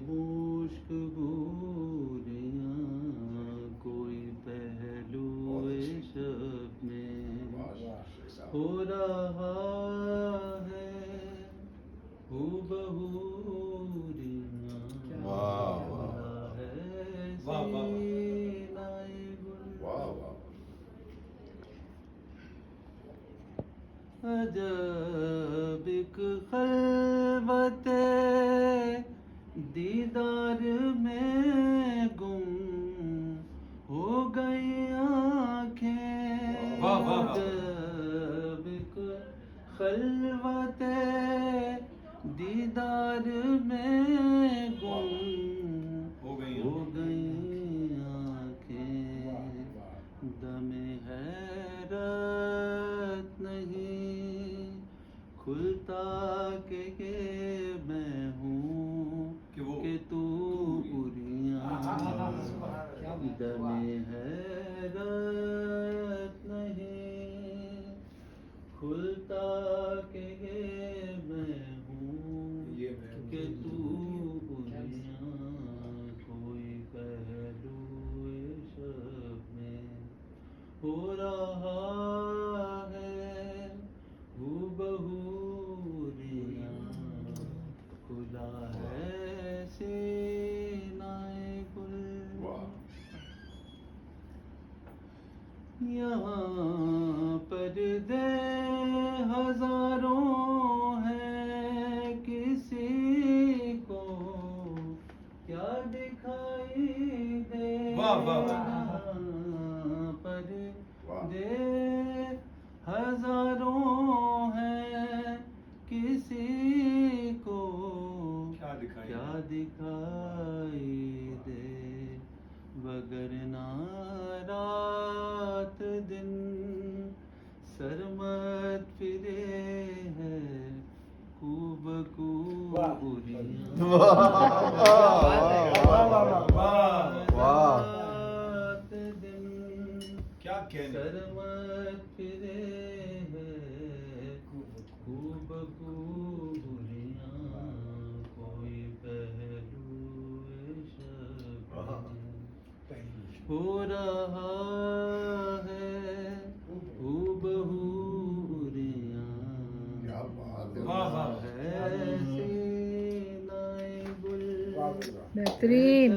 مشک بوریاں کوئی پہلو شب میں ہو رہا ہے ہو بہوریاں ہے سینائے گل عجب ایک خلوت دیدار میں گم ہو گئی آنکھیں عجب ایک خلوت دیدار میں گم ہو گئی آنکھیں دم حیرت نہیں کھلتا کہ یہ میں ہوں کہ تو پوریاں دم حیرت نہیں کھلتا کہ یہ میں ہوں کہ تو پوریاں کوئی پہلو شب میں ہو رہا ہے ہو بہوریاں کھلا ہے سینائے گل یہاں پردے ہزاروں ہیں کسی کو کیا دکھائی دے پردے ہزاروں ہیں کسی کو کیا دکھائی دے وگرنہ رات دن سرمت پھرے ہے کو بکو رات دن سرمت پھرے ہے کو بکو کوئی پہلو شب ہو رہا ہے ہو بہوریاں ہے سینائے گل بہترین.